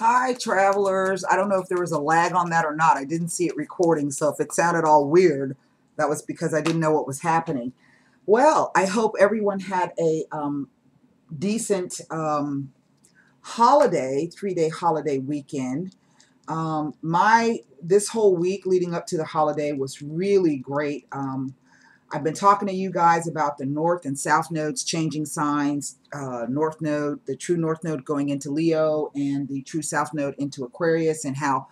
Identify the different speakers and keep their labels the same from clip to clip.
Speaker 1: Hi, travelers. I don't know if there was a lag on that or not. I didn't see it recording, so if it sounded all weird, that was because I didn't know what was happening. Well, I hope everyone had a decent holiday, 3-day holiday weekend. This whole week leading up to the holiday was really great. I've been talking to you guys about the North and South nodes changing signs. North node, the true North node going into Leo, and the true South node into Aquarius, and how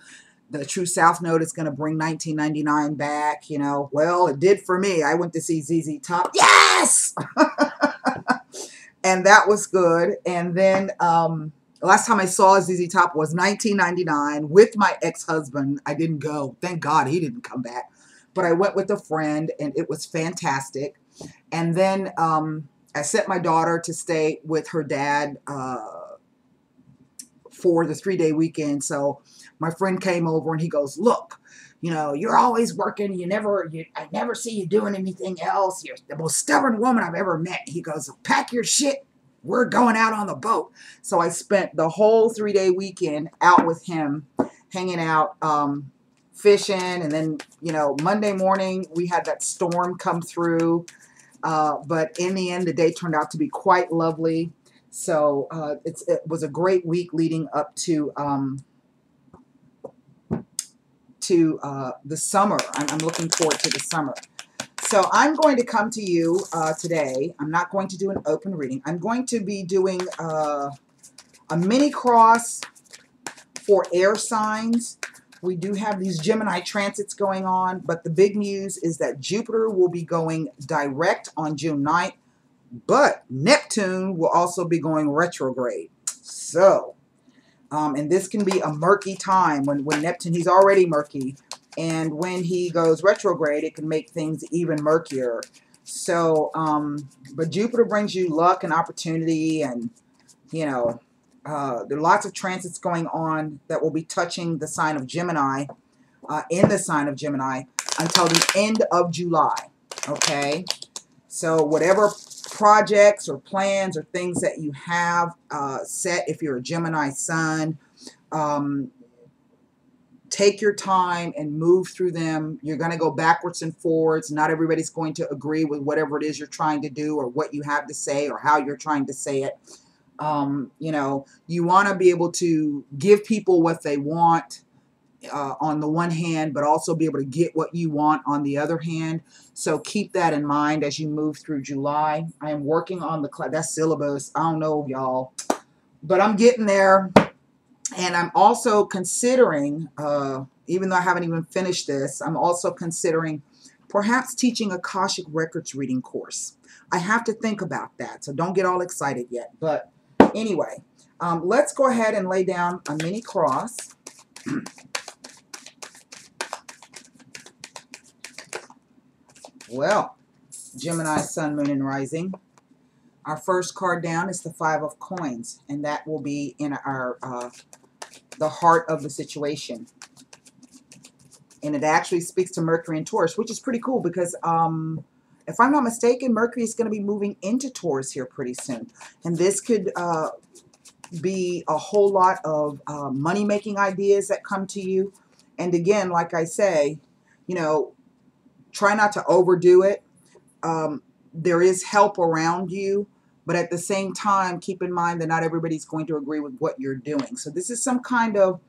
Speaker 1: the true South node is going to bring 1999 back. You know, well, it did for me. I went to see ZZ Top. Yes! And that was good. And then last time I saw ZZ Top was 1999 with my ex-husband. I didn't go. Thank God he didn't come back. But I went with a friend, and it was fantastic. And then I sent my daughter to stay with her dad for the 3-day weekend. So my friend came over, and he goes, "Look, you know, you're always working. I never see you doing anything else. You're the most stubborn woman I've ever met." He goes, "Pack your shit. We're going out on the boat." So I spent the whole 3-day weekend out with him, hanging out, fishing. And then, you know, Monday morning we had that storm come through. But in the end, the day turned out to be quite lovely. So it was a great week leading up to the summer. I'm looking forward to the summer. So I'm going to come to you today. I'm not going to do an open reading. I'm going to be doing a mini cross for air signs. We do have these Gemini transits going on, but the big news is that Jupiter will be going direct on June 9th, but Neptune will also be going retrograde. So, and this can be a murky time when Neptune, he's already murky, and when he goes retrograde, it can make things even murkier. So, but Jupiter brings you luck and opportunity, and, you know, there are lots of transits going on that will be touching the sign of Gemini, in the sign of Gemini, until the end of July. Okay? So whatever projects or plans or things that you have set, if you're a Gemini sun, take your time and move through them. You're going to go backwards and forwards. Not everybody's going to agree with whatever it is you're trying to do or what you have to say or how you're trying to say it. You know, you want to be able to give people what they want on the one hand, but also be able to get what you want on the other hand. So keep that in mind as you move through July. I am working on that syllabus. I don't know, y'all, but I'm getting there. And I'm also considering, even though I haven't even finished this, I'm also considering perhaps teaching a Akashic Records reading course. I have to think about that, so don't get all excited yet. But anyway, let's go ahead and lay down a mini cross. Well, Gemini, Sun, Moon, and Rising. Our first card down is the 5 of Coins, and that will be in our the heart of the situation. And it actually speaks to Mercury and Taurus, which is pretty cool because if I'm not mistaken, Mercury is going to be moving into Taurus here pretty soon. And this could be a whole lot of money-making ideas that come to you. And again, like I say, you know, try not to overdo it. There is help around you, but at the same time, keep in mind that not everybody's going to agree with what you're doing. So this is some kind of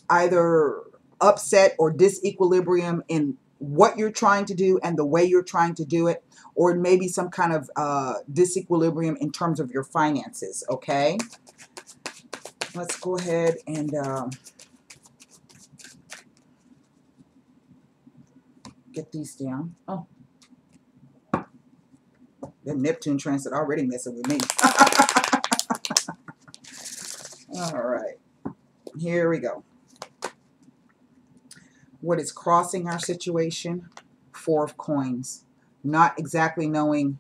Speaker 1: either upset or disequilibrium in what you're trying to do and the way you're trying to do it, or maybe some kind of disequilibrium in terms of your finances, okay? Let's go ahead and get these down. Oh, the Neptune transit already messing with me. All right, here we go. What is crossing our situation? 4 of Coins. Not exactly knowing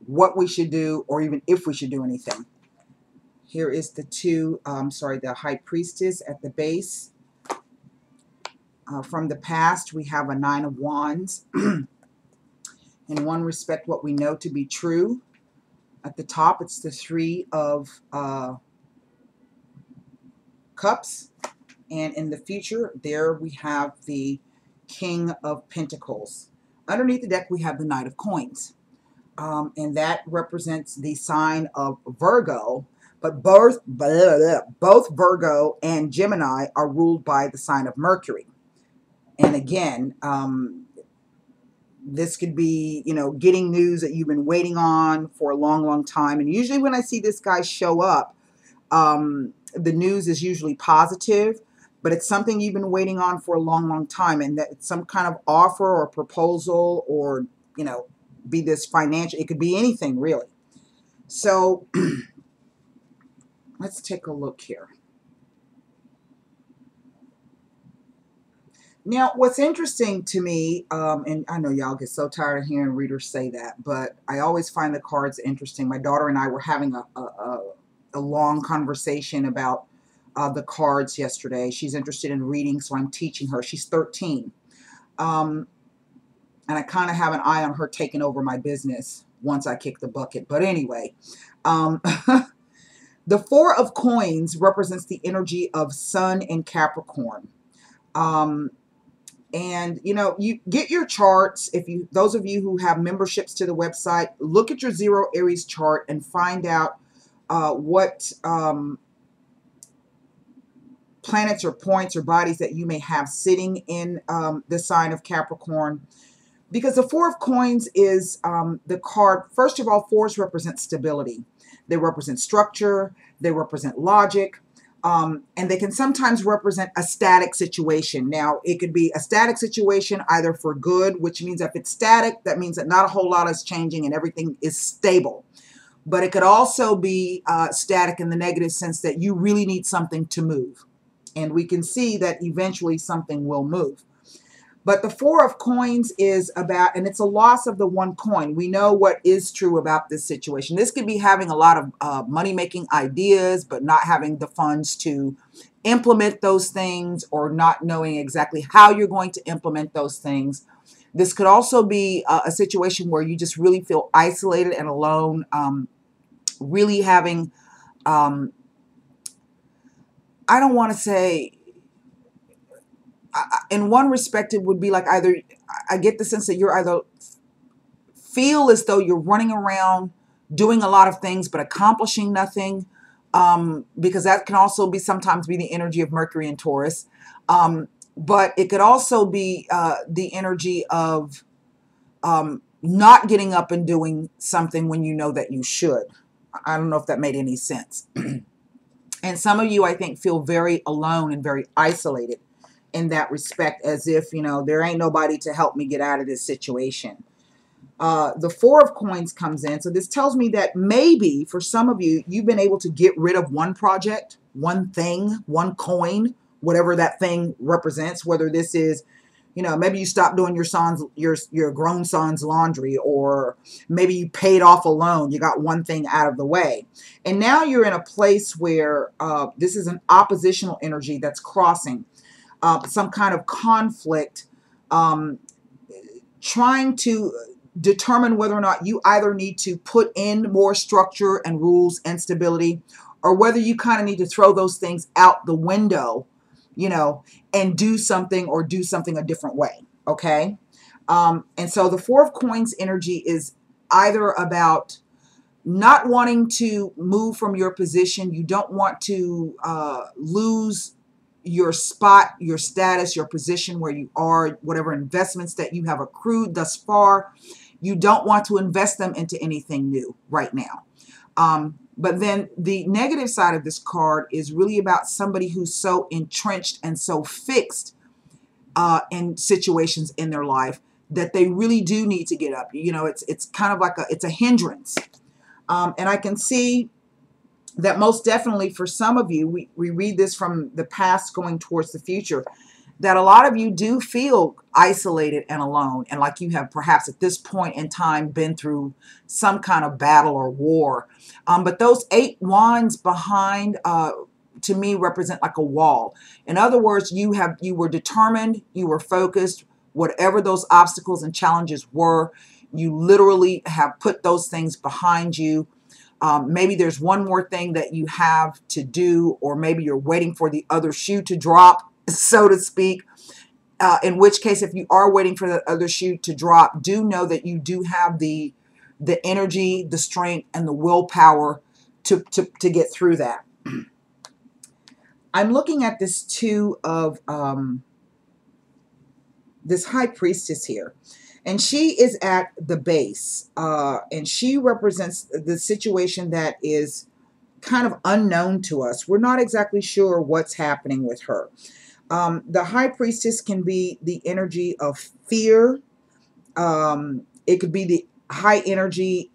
Speaker 1: what we should do or even if we should do anything. Here is the the High Priestess at the base. From the past, we have a 9 of Wands. In one respect, what we know to be true. At the top, it's the Three of Cups. And in the future, there we have the King of Pentacles. Underneath the deck, we have the Knight of Coins. And that represents the sign of Virgo. But both Virgo and Gemini are ruled by the sign of Mercury. And again, this could be, you know, getting news that you've been waiting on for a long, long time. And usually when I see this guy show up, the news is usually positive, but it's something you've been waiting on for a long, long time. And that it's some kind of offer or proposal, or, you know, be this financial, it could be anything really. So let's take a look here. Now, what's interesting to me, and I know y'all get so tired of hearing readers say that, but I always find the cards interesting. My daughter and I were having a long conversation about the cards yesterday. She's interested in reading, so I'm teaching her. She's 13. And I kind of have an eye on her taking over my business once I kick the bucket. But anyway, the Four of Coins represents the energy of Sun and Capricorn. And, you know, you get your charts. If you, those of you who have memberships to the website, look at your Zero Aries chart and find out what planets or points or bodies that you may have sitting in the sign of Capricorn. Because the Four of Coins is the card, first of all, fours represent stability. They represent structure. They represent logic. And they can sometimes represent a static situation. Now, it could be a static situation either for good, which means if it's static, that means that not a whole lot is changing and everything is stable. But it could also be static in the negative sense that you really need something to move. And we can see that eventually something will move. But the Four of Coins is about, and it's a loss of the one coin. We know what is true about this situation. This could be having a lot of money-making ideas, but not having the funds to implement those things, or not knowing exactly how you're going to implement those things. This could also be a situation where you just really feel isolated and alone, really having, I don't want to say, in one respect, it would be like either, I get the sense that you're either feel as though you're running around doing a lot of things but accomplishing nothing, because that can also be sometimes be the energy of Mercury and Taurus. But it could also be the energy of not getting up and doing something when you know that you should. I don't know if that made any sense. And some of you, I think, feel very alone and very isolated in that respect, as if, you know, there ain't nobody to help me get out of this situation. The Four of Coins comes in. So this tells me that maybe for some of you, you've been able to get rid of one project, one thing, one coin, whatever that thing represents, whether this is, you know, maybe you stopped doing your grown son's laundry, or maybe you paid off a loan. You got one thing out of the way. And now you're in a place where this is an oppositional energy that's crossing. Some kind of conflict, trying to determine whether or not you either need to put in more structure and rules and stability, or whether you kind of need to throw those things out the window, you know, and do something, or do something a different way. Okay. And so the Four of Coins energy is either about not wanting to move from your position. You don't want to lose your spot, your status, your position where you are, whatever investments that you have accrued thus far. You don't want to invest them into anything new right now. But then the negative side of this card is really about somebody who's so entrenched and so fixed in situations in their life that they really do need to get up. You know, it's kind of like it's a hindrance. And I can see that most definitely for some of you, we read this from the past going towards the future, that a lot of you do feel isolated and alone, and like you have perhaps at this point in time been through some kind of battle or war. But those 8 wands behind, to me, represent like a wall. In other words, you were determined, you were focused, whatever those obstacles and challenges were, you literally have put those things behind you. Maybe there's one more thing that you have to do, or maybe you're waiting for the other shoe to drop, so to speak. In which case, if you are waiting for the other shoe to drop, do know that you do have the energy, the strength, and the willpower to get through that. I'm looking at this Two of this High Priestess here, and she is at the base, and she represents the situation that is kind of unknown to us. We're not exactly sure what's happening with her. The High Priestess can be the energy of fear. It could be the high energy,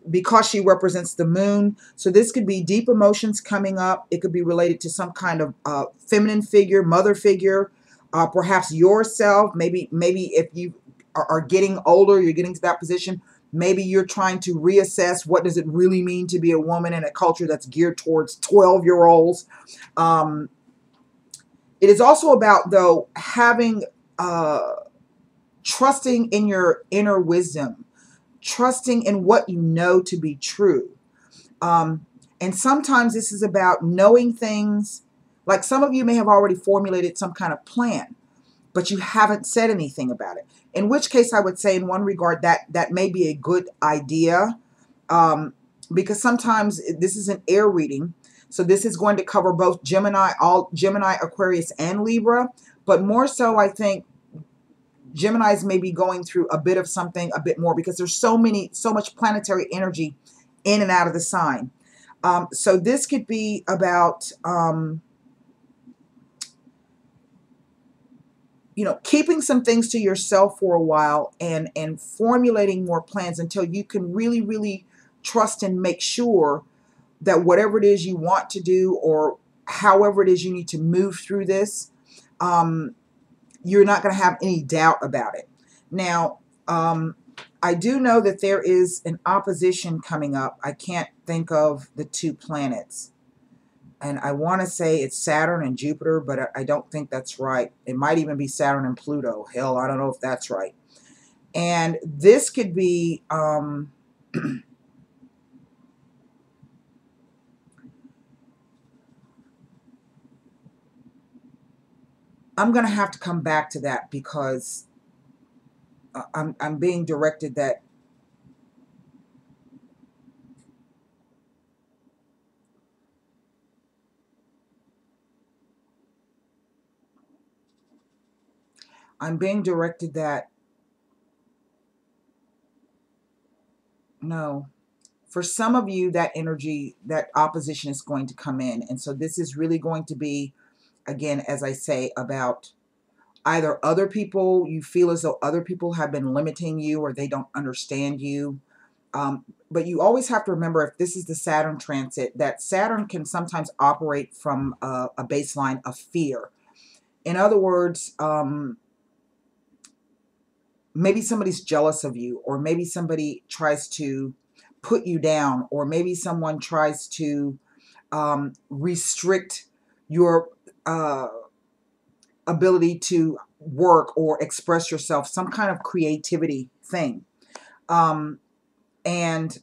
Speaker 1: because she represents the moon. So this could be deep emotions coming up. It could be related to some kind of feminine figure, mother figure, perhaps yourself. Maybe if you are getting older, you're getting to that position. Maybe you're trying to reassess what does it really mean to be a woman in a culture that's geared towards 12-year-olds. It is also about, though, having, trusting in your inner wisdom, trusting in what you know to be true. And sometimes this is about knowing things, like some of you may have already formulated some kind of plan, but you haven't said anything about it. In which case, I would say in one regard that may be a good idea, because sometimes this is an air reading. So this is going to cover both Gemini, Aquarius, and Libra. But more so, I think Geminis may be going through a bit of something a bit more, because there's so much planetary energy in and out of the sign. So this could be about, keeping some things to yourself for a while and formulating more plans until you can really, really trust and make sure that whatever it is you want to do, or however it is you need to move through this, you're not going to have any doubt about it. Now, I do know that there is an opposition coming up. I can't think of the two planets. And I want to say it's Saturn and Jupiter, but I don't think that's right. It might even be Saturn and Pluto. Hell, I don't know if that's right. And this could be... I'm going to have to come back to that, because I'm being directed that no, for some of you, that energy, that opposition is going to come in. And so this is really going to be, again, as I say, about either other people, you feel as though other people have been limiting you, or they don't understand you. But you always have to remember, if this is the Saturn transit, that Saturn can sometimes operate from a baseline of fear. In other words, maybe somebody's jealous of you, or maybe somebody tries to put you down, or maybe someone tries to restrict your ability to work or express yourself, some kind of creativity thing. And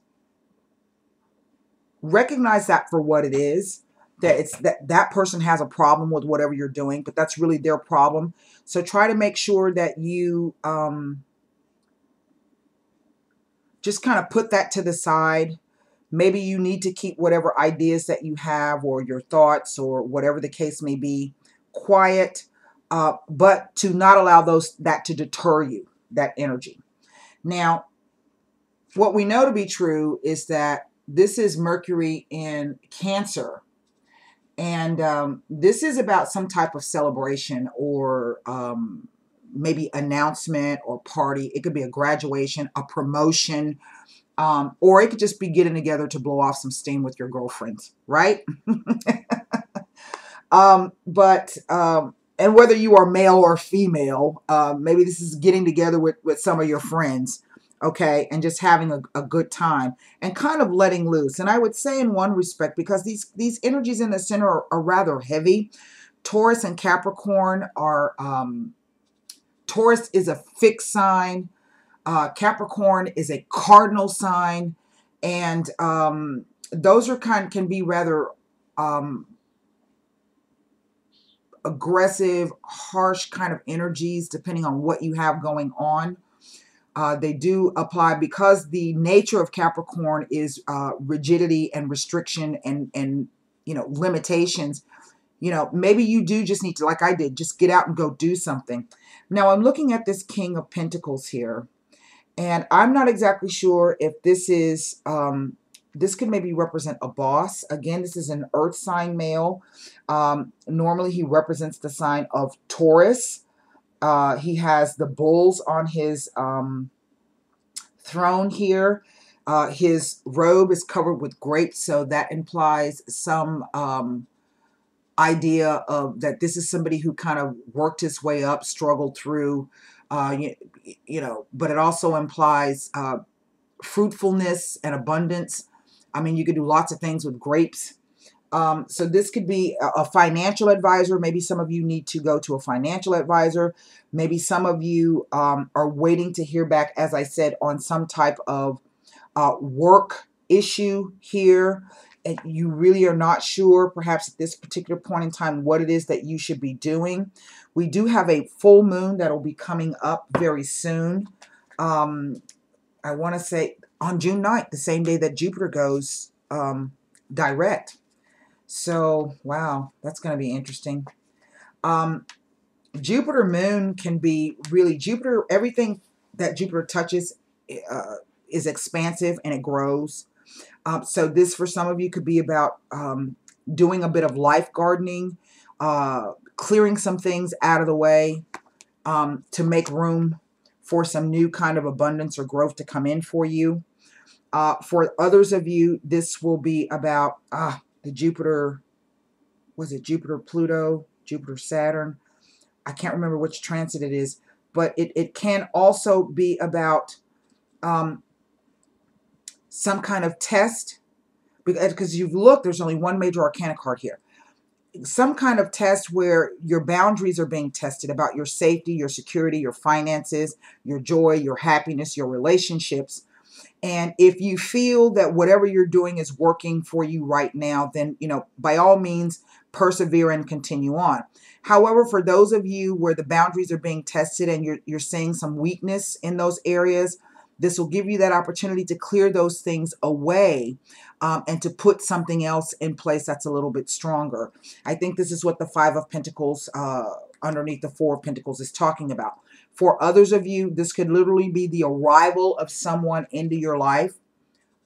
Speaker 1: recognize that for what it is, that it's that person has a problem with whatever you're doing, but that's really their problem. So try to make sure that you just kind of put that to the side. Maybe you need to keep whatever ideas that you have, or your thoughts, or whatever the case may be, quiet, but to not allow that to deter you, that energy. Now, what we know to be true is that this is Mercury in Cancer, and this is about some type of celebration, or maybe announcement or party. It could be a graduation, a promotion, or it could just be getting together to blow off some steam with your girlfriends, right? And whether you are male or female, maybe this is getting together with some of your friends, okay, and just having a good time and kind of letting loose. And I would say, in one respect, because these energies in the center are rather heavy. Taurus and Capricorn are, Taurus is a fixed sign. Capricorn is a cardinal sign. And those are can be rather aggressive, harsh kind of energies, depending on what you have going on. They do apply because the nature of Capricorn is rigidity and restriction and limitations. Maybe you do just need to, like I did, just get out and go do something. Now I'm looking at this King of Pentacles here, and I'm not exactly sure if this is this could maybe represent a boss. Again, this is an earth sign male. Normally he represents the sign of Taurus. He has the bulls on his throne here. His robe is covered with grapes, so that implies some idea of that this is somebody who kind of worked his way up, struggled through, but it also implies fruitfulness and abundance. I mean, you could do lots of things with grapes. So this could be a financial advisor. Maybe some of you need to go to a financial advisor. Maybe some of you are waiting to hear back, as I said, on some type of work issue here. And you really are not sure, perhaps at this particular point in time, what it is that you should be doing. We do have a full moon that will be coming up very soon. I want to say on June 9th, the same day that Jupiter goes direct. So, wow, that's going to be interesting. Jupiter moon can be really, Jupiter, everything that Jupiter touches is expansive and it grows. So this, for some of you, could be about doing a bit of life gardening, clearing some things out of the way to make room for some new kind of abundance or growth to come in for you. For others of you, this will be about the Jupiter, was it Jupiter, Pluto, Jupiter, Saturn? I can't remember which transit it is, but it can also be about some kind of test, because you've looked, there's only one major arcana card here. Some kind of test where your boundaries are being tested about your safety, your security, your finances, your joy, your happiness, your relationships. And if you feel that whatever you're doing is working for you right now, then, by all means, persevere and continue on. However, for those of you where the boundaries are being tested and you're seeing some weakness in those areas, this will give you that opportunity to clear those things away and to put something else in place that's a little bit stronger. I think this is what the Five of Pentacles underneath the Four of Pentacles is talking about. For others of you, this could literally be the arrival of someone into your life,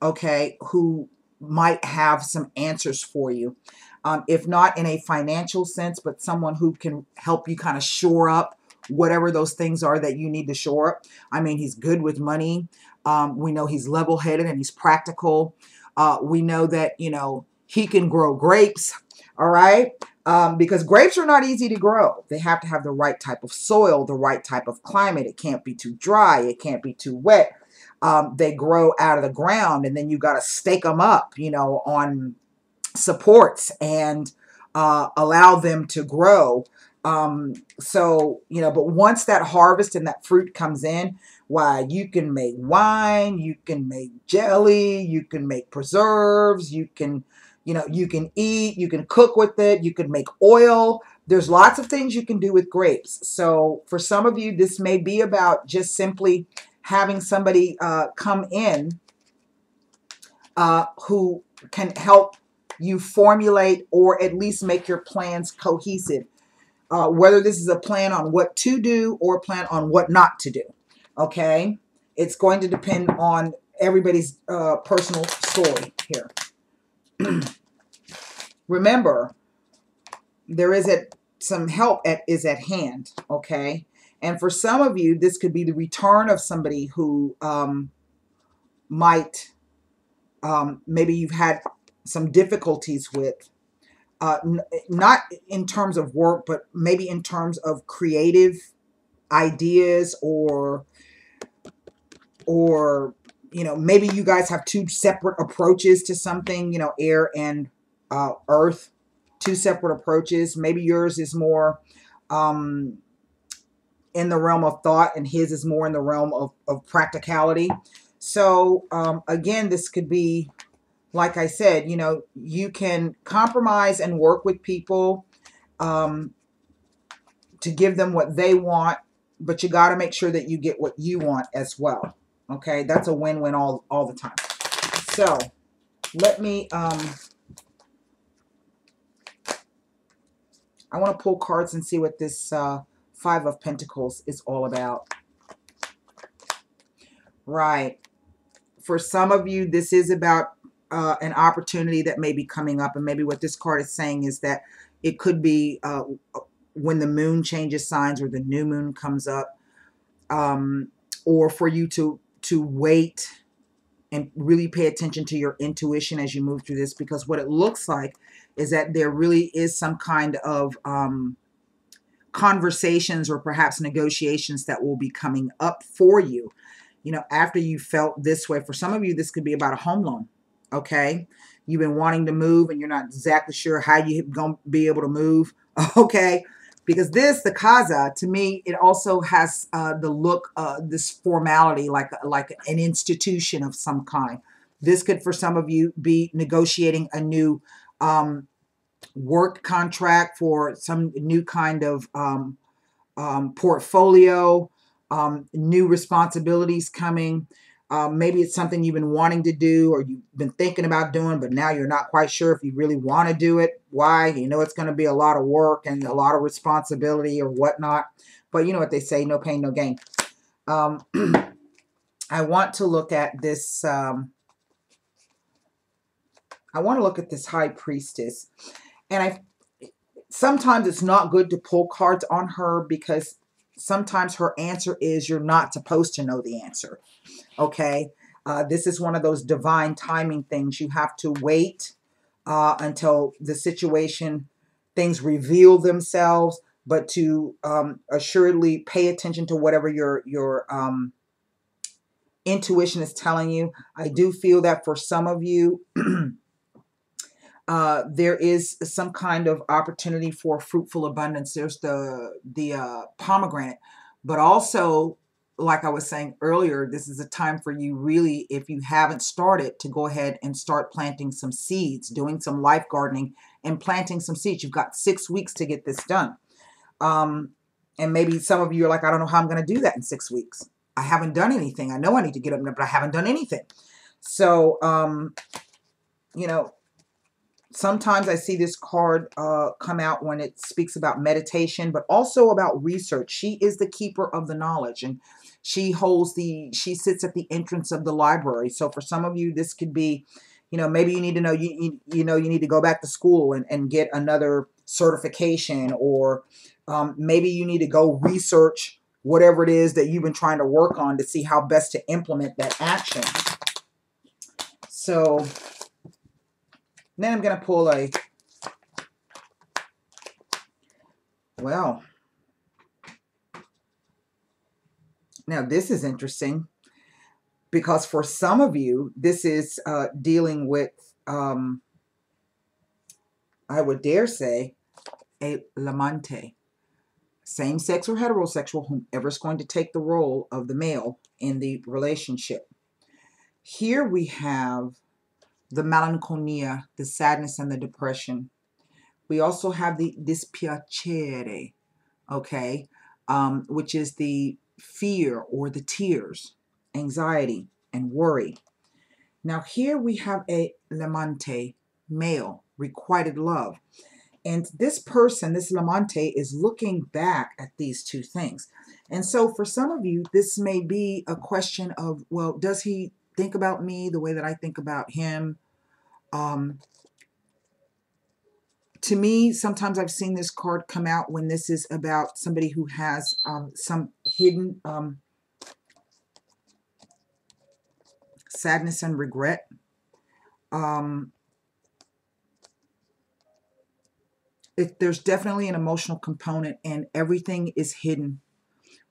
Speaker 1: okay, who might have some answers for you. If not in a financial sense, but someone who can help you kind of shore up whatever those things are that you need to shore up. I mean, he's good with money. We know he's level-headed and he's practical. We know that, he can grow grapes, all right? Because grapes are not easy to grow. They have to have the right type of soil, the right type of climate. It can't be too dry. It can't be too wet. They grow out of the ground, and then you got to stake them up, on supports and allow them to grow. But once that harvest and that fruit comes in, why, you can make wine, you can make jelly, you can make preserves, you can eat, you can cook with it, you can make oil. There's lots of things you can do with grapes. So for some of you, this may be about just simply having somebody come in who can help you formulate or at least make your plans cohesive. Whether this is a plan on what to do or a plan on what not to do. Okay? It's going to depend on everybody's personal story here. Remember, there is some help is at hand. Okay? And for some of you, this could be the return of somebody who might, maybe you've had some difficulties with. Not in terms of work, but maybe in terms of creative ideas or maybe you guys have two separate approaches to something, air and earth, two separate approaches. Maybe yours is more in the realm of thought and his is more in the realm of practicality. So again, this could be, like I said, you know, you can compromise and work with people to give them what they want, but you got to make sure that you get what you want as well. Okay, that's a win-win all the time. So let me, I want to pull cards and see what this Five of Pentacles is all about. Right. For some of you, this is about an opportunity that may be coming up. And maybe what this card is saying is that it could be when the moon changes signs or the new moon comes up, or for you to wait and really pay attention to your intuition as you move through this, because what it looks like is that there really is some kind of conversations or perhaps negotiations that will be coming up for you, you know, after you felt this way. For some of you, this could be about a home loan. Okay, you've been wanting to move and you're not exactly sure how you're going to be able to move. Okay, because this, the Kaza, to me, it also has the look, this formality, like an institution of some kind. This could, for some of you, be negotiating a new work contract for some new kind of portfolio, new responsibilities coming. Maybe it's something you've been wanting to do or you've been thinking about doing, but now you're not quite sure if you really want to do it. Why? You know it's going to be a lot of work and a lot of responsibility or whatnot. But you know what they say, no pain, no gain. I want to look at this. I want to look at this High Priestess. And sometimes it's not good to pull cards on her because sometimes her answer is you're not supposed to know the answer. Okay, this is one of those divine timing things. You have to wait until the situation, things reveal themselves, but to assuredly pay attention to whatever your intuition is telling you. I do feel that for some of you, there is some kind of opportunity for fruitful abundance. There's the pomegranate, but also, like I was saying earlier, this is a time for you really, if you haven't started, to go ahead and start planting some seeds, doing some life gardening and planting some seeds. You've got 6 weeks to get this done. And maybe some of you are like, I don't know how I'm going to do that in 6 weeks. I haven't done anything. I know I need to get up, but I haven't done anything. So, you know, sometimes I see this card come out when it speaks about meditation, but also about research. She is the keeper of the knowledge, and she sits at the entrance of the library. So for some of you, this could be, you know, maybe you need to know, you need to go back to school and get another certification, or maybe you need to go research whatever it is that you've been trying to work on to see how best to implement that action. So then I'm going to pull well, now this is interesting because for some of you, this is dealing with, I would dare say, a l'amante. Same-sex or heterosexual, whomever's going to take the role of the male in the relationship. Here we have the melancholia, the sadness and the depression. We also have the dispiacere, okay, which is the fear or the tears, anxiety, and worry. Now here we have a l'amante, male, requited love. And this person, this l'amante, is looking back at these two things. And so for some of you, this may be a question of, well, does he think about me the way that I think about him? To me, sometimes I've seen this card come out when this is about somebody who has some hidden sadness and regret. There's definitely an emotional component, and everything is hidden.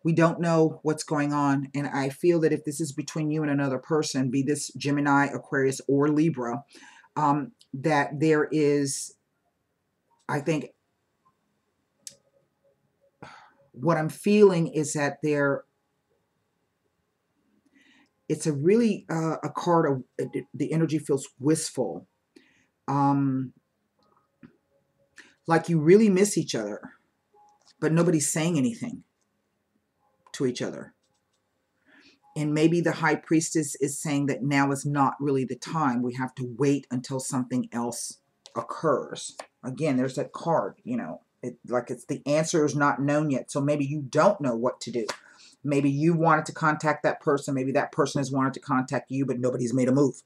Speaker 1: We don't know what's going on, and I feel that if this is between you and another person, be this Gemini, Aquarius, or Libra, that there is, I think, what I'm feeling is that It's a really a card of the energy feels wistful, like you really miss each other, but nobody's saying anything to each other. And maybe the high priestess is saying that now is not really the time. We have to wait until something else occurs. Again, there's that card, you know, like it's the answer is not known yet. So maybe you don't know what to do. Maybe you wanted to contact that person. Maybe that person has wanted to contact you, but nobody's made a move.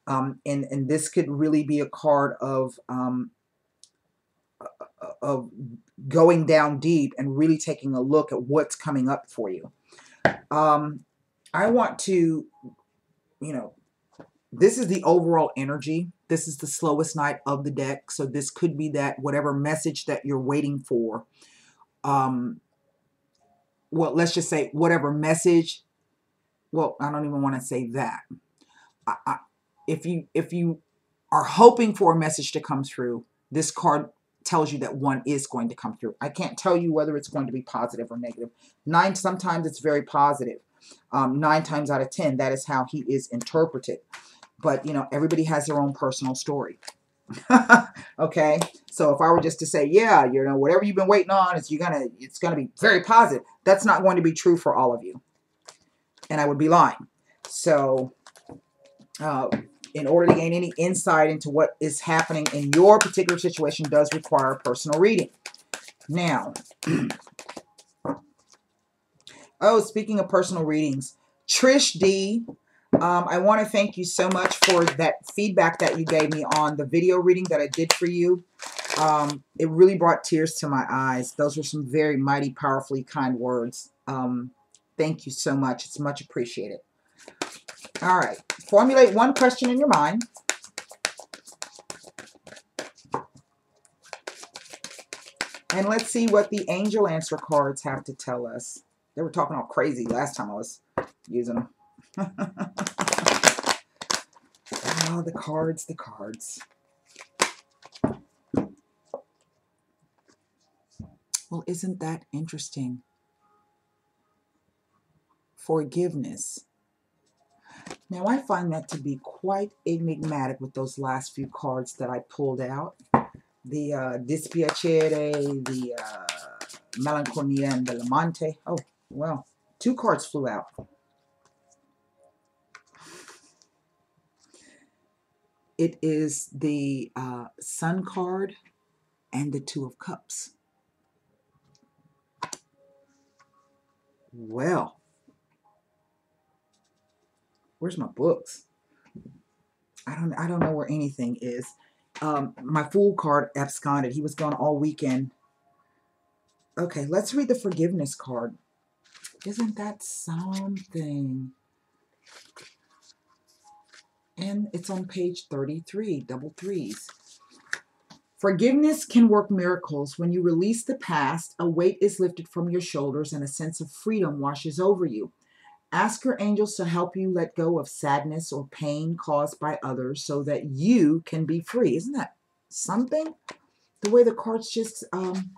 Speaker 1: And this could really be a card of going down deep and really taking a look at what's coming up for you. I want to, you know, this is the overall energy. This is the slowest night of the deck. So this could be that whatever message that you're waiting for. Well, let's just say whatever message. Well, I don't even want to say that. If you are hoping for a message to come through, this card tells you that one is going to come through. I can't tell you whether it's going to be positive or negative. Sometimes it's very positive. 9 times out of 10, that is how he is interpreted. But, you know, everybody has their own personal story. Okay? So if I were just to say, yeah, you know, whatever you've been waiting on, it's going to be very positive. That's not going to be true for all of you. And I would be lying. So, in order to gain any insight into what is happening in your particular situation does require a personal reading. Now, oh, speaking of personal readings, Trish D, I want to thank you so much for that feedback that you gave me on the video reading that I did for you. It really brought tears to my eyes. Those were some very mighty, powerfully kind words. Thank you so much. It's much appreciated. All right. Formulate one question in your mind. And let's see what the angel answer cards have to tell us. They were talking all crazy last time I was using them. Oh, the cards, the cards. Well, isn't that interesting? Forgiveness. Now, I find that to be quite enigmatic with those last few cards that I pulled out. The Dispiacere, the Melancholia, and the Lamante. Oh, well, 2 cards flew out. It is the Sun card and the 2 of Cups. Well, where's my books? I don't know where anything is. My Fool card absconded. He was gone all weekend. Okay, let's read the Forgiveness card. Isn't that something? And it's on page 33, double threes. Forgiveness can work miracles. When you release the past, a weight is lifted from your shoulders and a sense of freedom washes over you. Ask your angels to help you let go of sadness or pain caused by others so that you can be free. Isn't that something? The way the cards just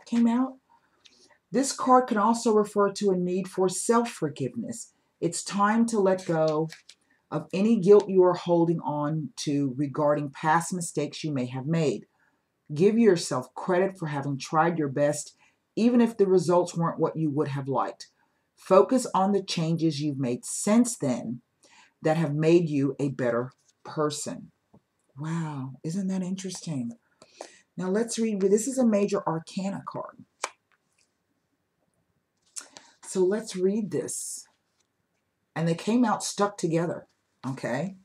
Speaker 1: came out. This card can also refer to a need for self-forgiveness. It's time to let go of any guilt you are holding on to regarding past mistakes you may have made. Give yourself credit for having tried your best, even if the results weren't what you would have liked. Focus on the changes you've made since then that have made you a better person. Wow, isn't that interesting? Now let's read. This is a major arcana card. So let's read this. And they came out stuck together, okay?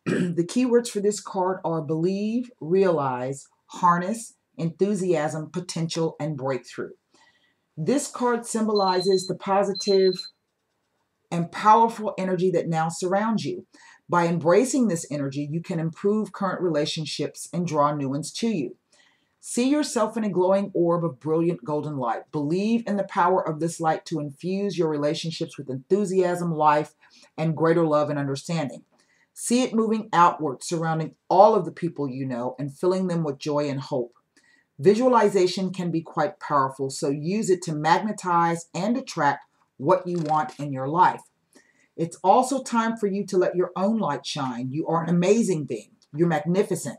Speaker 1: The keywords for this card are believe, realize, harness, enthusiasm, potential, and breakthrough. This card symbolizes the positive and powerful energy that now surrounds you. By embracing this energy, you can improve current relationships and draw new ones to you. See yourself in a glowing orb of brilliant golden light. Believe in the power of this light to infuse your relationships with enthusiasm, life, and greater love and understanding. See it moving outward, surrounding all of the people you know and filling them with joy and hope. Visualization can be quite powerful, so use it to magnetize and attract what you want in your life. It's also time for you to let your own light shine. You are an amazing being. You're magnificent.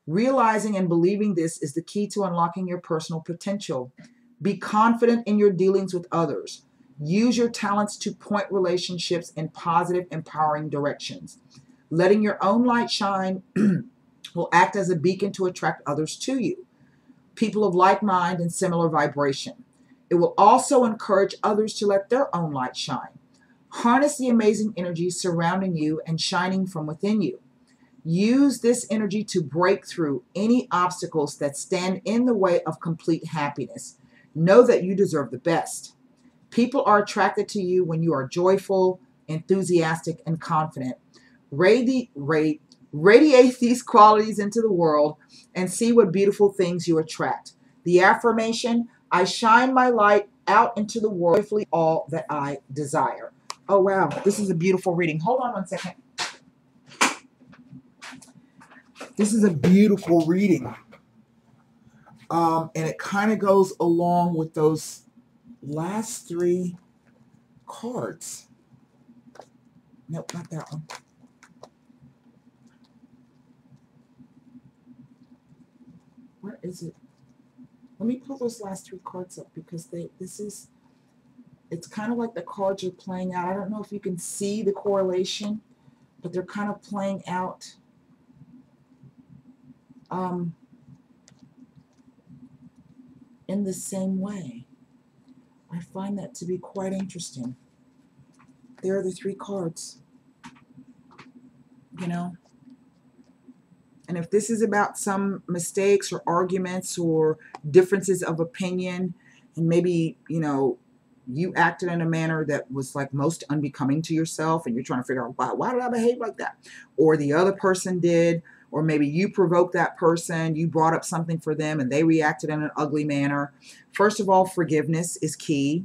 Speaker 1: Realizing and believing this is the key to unlocking your personal potential. Be confident in your dealings with others. Use your talents to point relationships in positive, empowering directions. Letting your own light shine will act as a beacon to attract others to you, people of like mind and similar vibration. It will also encourage others to let their own light shine. Harness the amazing energy surrounding you and shining from within you. Use this energy to break through any obstacles that stand in the way of complete happiness. Know that you deserve the best. People are attracted to you when you are joyful, enthusiastic, and confident. Radiate these qualities into the world and see what beautiful things you attract. The affirmation, I shine my light out into the world, joyfully all that I desire. Oh, wow. This is a beautiful reading. Hold on one second. This is a beautiful reading. And it kind of goes along with those last three cards. Nope, not that one. Where is it? Let me pull those last three cards up because it's kind of like the cards are playing out. I don't know if you can see the correlation, but they're kind of playing out in the same way. I find that to be quite interesting. There are the three cards, you know. And if this is about some mistakes or arguments or differences of opinion, and maybe, you know, you acted in a manner that was like most unbecoming to yourself and you're trying to figure out why did I behave like that? Or the other person did, or maybe you provoked that person, you brought up something for them and they reacted in an ugly manner. First of all, forgiveness is key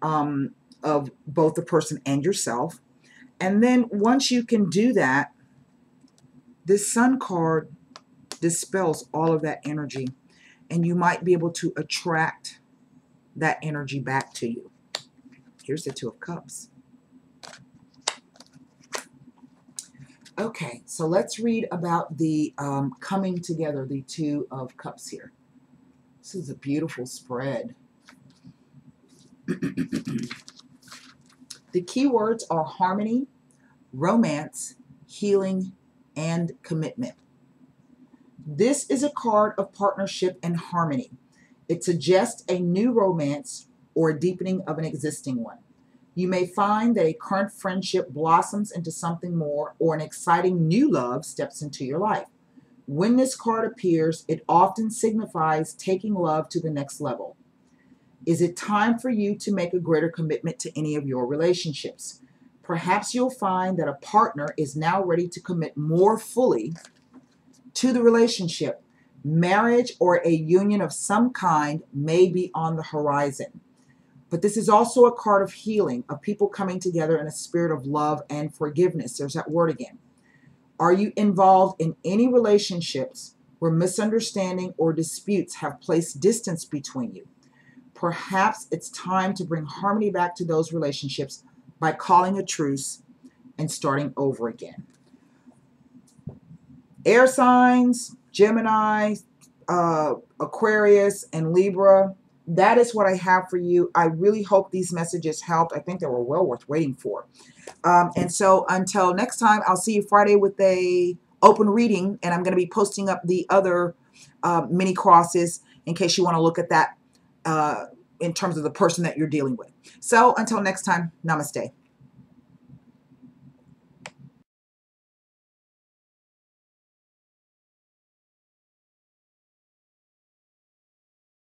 Speaker 1: of both the person and yourself. And then once you can do that, this Sun card dispels all of that energy, and you might be able to attract that energy back to you. Here's the Two of Cups. Okay, so let's read about the coming together, the Two of Cups here. This is a beautiful spread. The key words are harmony, romance, healing, and commitment. This is a card of partnership and harmony. It suggests a new romance or a deepening of an existing one. You may find that a current friendship blossoms into something more, or an exciting new love steps into your life. When this card appears, it often signifies taking love to the next level. Is it time for you to make a greater commitment to any of your relationships? Perhaps you'll find that a partner is now ready to commit more fully to the relationship. Marriage or a union of some kind may be on the horizon. But this is also a card of healing, of people coming together in a spirit of love and forgiveness. There's that word again. Are you involved in any relationships where misunderstanding or disputes have placed distance between you? Perhaps it's time to bring harmony back to those relationships by calling a truce and starting over again. Air signs, Gemini, Aquarius, and Libra, that is what I have for you. I really hope these messages helped. I think they were well worth waiting for. And so until next time, I'll see you Friday with a open reading, and I'm going to be posting up the other mini crosses in case you want to look at that in terms of the person that you're dealing with. So until next time, namaste.